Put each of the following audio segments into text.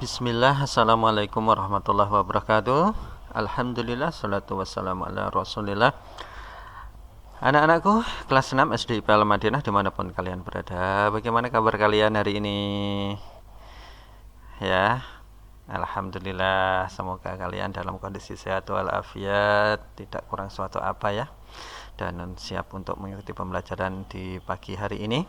Bismillah, Assalamualaikum warahmatullahi wabarakatuh. Alhamdulillah, salatu wassalamu ala rasulillah. Anak-anakku, kelas 6 SD IPA Madinah dimanapun kalian berada. Bagaimana kabar kalian hari ini? Ya, Alhamdulillah, semoga kalian dalam kondisi sehat walafiat, tidak kurang suatu apa ya. Dan siap untuk mengikuti pembelajaran di pagi hari ini.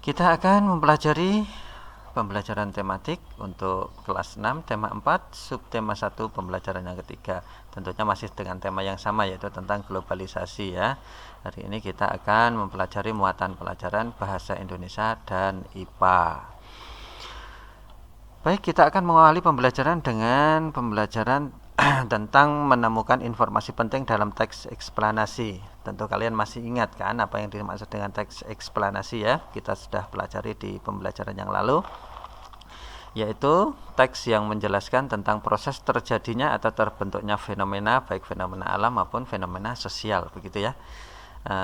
Kita akan mempelajari pembelajaran tematik untuk kelas 6, tema 4, subtema 1, pembelajaran yang ketiga. Tentunya masih dengan tema yang sama, yaitu tentang globalisasi ya. Hari ini kita akan mempelajari muatan pelajaran bahasa Indonesia dan IPA. Baik, kita akan mengawali pembelajaran dengan pembelajaran tentang menemukan informasi penting dalam teks eksplanasi. Tentu kalian masih ingat kan apa yang dimaksud dengan teks eksplanasi ya. Kita sudah pelajari di pembelajaran yang lalu, yaitu teks yang menjelaskan tentang proses terjadinya atau terbentuknya fenomena, baik fenomena alam maupun fenomena sosial, begitu ya.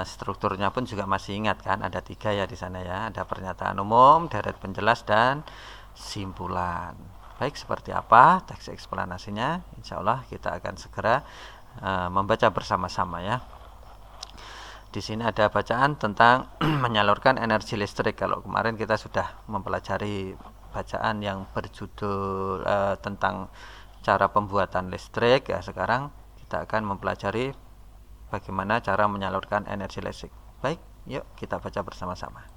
Strukturnya pun juga masih ingat kan, ada 3 ya di sana ya. Ada pernyataan umum, deret penjelas, dan simpulan. Baik, seperti apa teks eksplanasinya? Insya Allah kita akan segera membaca bersama-sama ya. Di sini ada bacaan tentang menyalurkan energi listrik. Kalau kemarin kita sudah mempelajari bacaan yang berjudul tentang cara pembuatan listrik ya, sekarang kita akan mempelajari bagaimana cara menyalurkan energi listrik. Baik, yuk kita baca bersama-sama.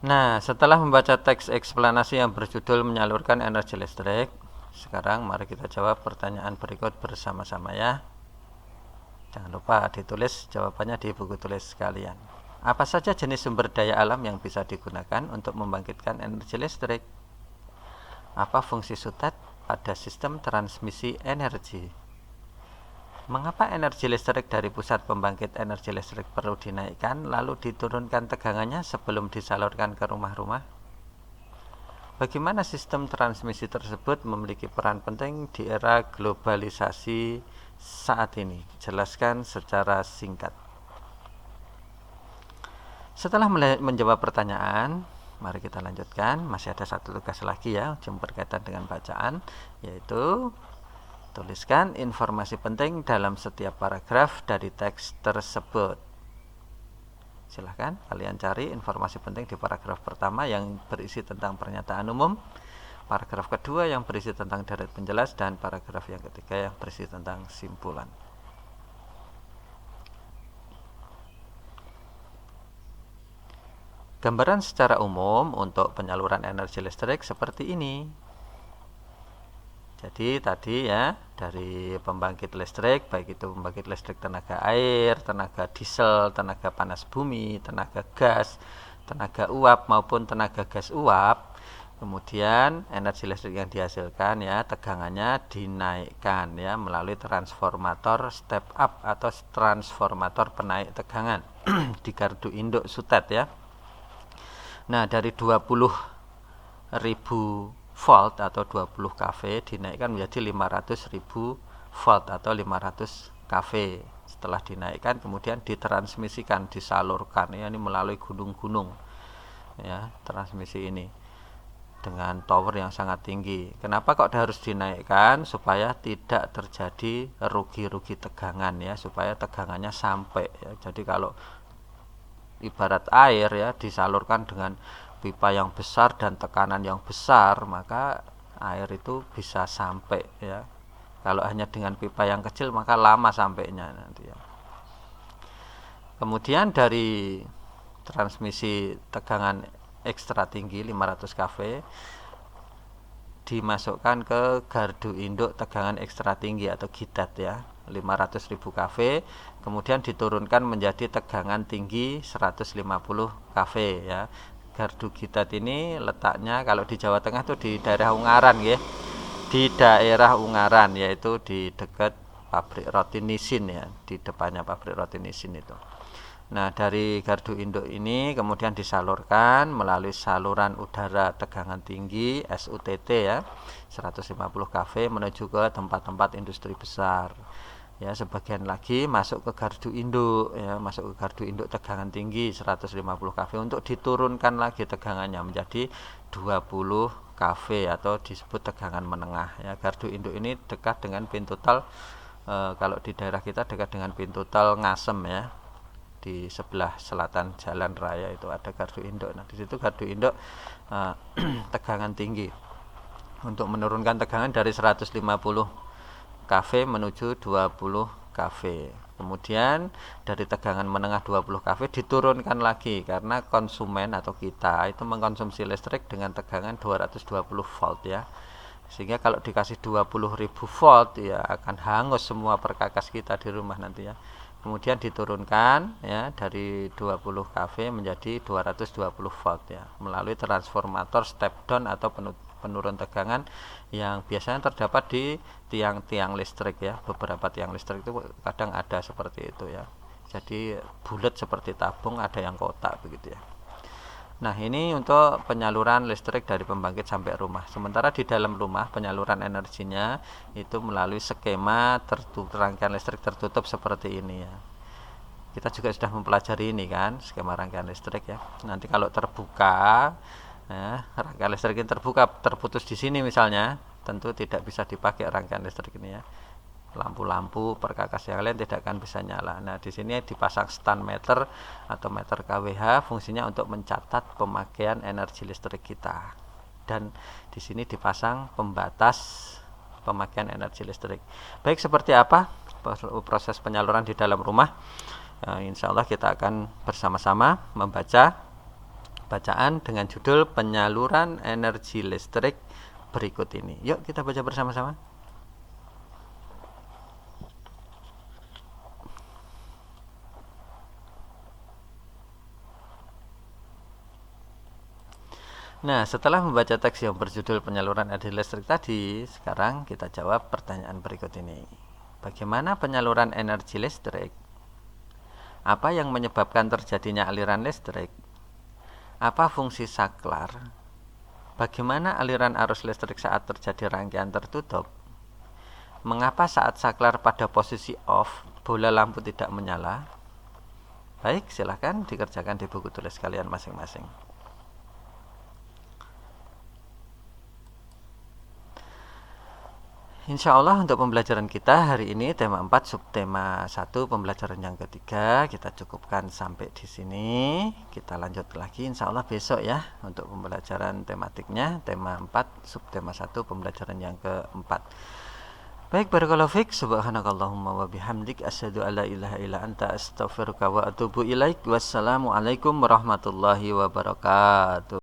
Nah, setelah membaca teks eksplanasi yang berjudul menyalurkan energi listrik, sekarang mari kita jawab pertanyaan berikut bersama-sama ya. Jangan lupa ditulis jawabannya di buku tulis kalian. Apa saja jenis sumber daya alam yang bisa digunakan untuk membangkitkan energi listrik? Apa fungsi sutet pada sistem transmisi energi? Mengapa energi listrik dari pusat pembangkit energi listrik perlu dinaikkan lalu diturunkan tegangannya sebelum disalurkan ke rumah-rumah? Bagaimana sistem transmisi tersebut memiliki peran penting di era globalisasi saat ini? Jelaskan secara singkat. Setelah menjawab pertanyaan, mari kita lanjutkan. Masih ada satu tugas lagi ya, yang berkaitan dengan bacaan, yaitu tuliskan informasi penting dalam setiap paragraf dari teks tersebut. Silahkan kalian cari informasi penting di paragraf pertama yang berisi tentang pernyataan umum, paragraf kedua yang berisi tentang deret penjelas, dan paragraf yang ketiga yang berisi tentang simpulan. Gambaran secara umum untuk penyaluran energi listrik seperti ini. Jadi tadi ya, dari pembangkit listrik, baik itu pembangkit listrik tenaga air, tenaga diesel, tenaga panas bumi, tenaga gas, tenaga uap maupun tenaga gas uap, kemudian energi listrik yang dihasilkan ya, tegangannya dinaikkan ya melalui transformator step up atau transformator penaik tegangan di gardu induk sutet ya. Nah, dari 20.000 volt atau 20 kV dinaikkan menjadi 500.000 volt atau 500 kV. Setelah dinaikkan kemudian ditransmisikan, disalurkan ya, ini melalui gunung-gunung ya, transmisi ini dengan tower yang sangat tinggi. Kenapa kok harus dinaikkan? Supaya tidak terjadi rugi-rugi tegangan ya, supaya tegangannya sampai ya. Jadi kalau ibarat air ya, disalurkan dengan pipa yang besar dan tekanan yang besar, maka air itu bisa sampai ya. Kalau hanya dengan pipa yang kecil maka lama sampainya nanti ya. Kemudian dari transmisi tegangan ekstra tinggi 500 kV dimasukkan ke gardu induk tegangan ekstra tinggi atau GITET ya, 500.000 kV, kemudian diturunkan menjadi tegangan tinggi 150 kV ya. Gardu GITET ini letaknya kalau di Jawa Tengah itu di daerah Ungaran ya. Di daerah Ungaran, yaitu di dekat pabrik roti Nissin ya, di depannya pabrik roti Nissin itu. Nah, dari gardu induk ini kemudian disalurkan melalui saluran udara tegangan tinggi SUTT ya, 150 kV menuju ke tempat-tempat industri besar. Ya, sebagian lagi masuk ke gardu induk ya, masuk ke gardu induk tegangan tinggi 150 kV untuk diturunkan lagi tegangannya menjadi 20 kV atau disebut tegangan menengah ya. Gardu induk ini dekat dengan pintu tol kalau di daerah kita dekat dengan pintu tol Ngasem ya. Di sebelah selatan jalan raya itu ada gardu induk. Nah, di situ gardu induk tegangan tinggi untuk menurunkan tegangan dari 150 kV menuju 20 kV. Kemudian dari tegangan menengah 20 kV diturunkan lagi karena konsumen atau kita itu mengkonsumsi listrik dengan tegangan 220 volt ya. Sehingga kalau dikasih 20.000 volt ya akan hangus semua perkakas kita di rumah nanti ya. Kemudian diturunkan ya dari 20 kV menjadi 220 volt ya melalui transformator step down atau penurun tegangan yang biasanya terdapat di tiang-tiang listrik ya. Beberapa tiang listrik itu kadang ada seperti itu ya. Jadi bulat seperti tabung, ada yang kotak begitu ya. Nah, ini untuk penyaluran listrik dari pembangkit sampai rumah. Sementara di dalam rumah penyaluran energinya itu melalui skema rangkaian listrik tertutup seperti ini ya. Kita juga sudah mempelajari ini kan, skema rangkaian listrik ya. Nanti kalau terbuka ya, rangkaian listrik ini terbuka terputus di sini misalnya, tentu tidak bisa dipakai rangkaian listrik ini ya. Lampu-lampu perkakas yang lain tidak akan bisa nyala. Nah, di sini dipasang stand meter atau meter kWh, fungsinya untuk mencatat pemakaian energi listrik kita. Dan di sini dipasang pembatas pemakaian energi listrik. Baik, seperti apa proses penyaluran di dalam rumah? Insya Allah kita akan bersama-sama membaca bacaan dengan judul penyaluran energi listrik berikut ini. Yuk kita baca bersama-sama. Nah, setelah membaca teks yang berjudul penyaluran energi listrik tadi, sekarang kita jawab pertanyaan berikut ini. Bagaimana penyaluran energi listrik? Apa yang menyebabkan terjadinya aliran listrik? Apa fungsi saklar? Bagaimana aliran arus listrik saat terjadi rangkaian tertutup? Mengapa saat saklar pada posisi off, bola lampu tidak menyala? Baik, silahkan dikerjakan di buku tulis kalian masing-masing. Insya Allah untuk pembelajaran kita hari ini tema 4 subtema 1 pembelajaran yang ketiga kita cukupkan sampai di sini. Kita lanjut lagi insya Allah besok ya untuk pembelajaran tematiknya tema 4 subtema 1 pembelajaran yang keempat. Baik, barakallahu fiik, subhanakallahumma wa bihamdik asyhadu alla ilaha illa anta astaghfiruka wa atubu ilaik. Wassalamualaikum warahmatullahi wabarakatuh.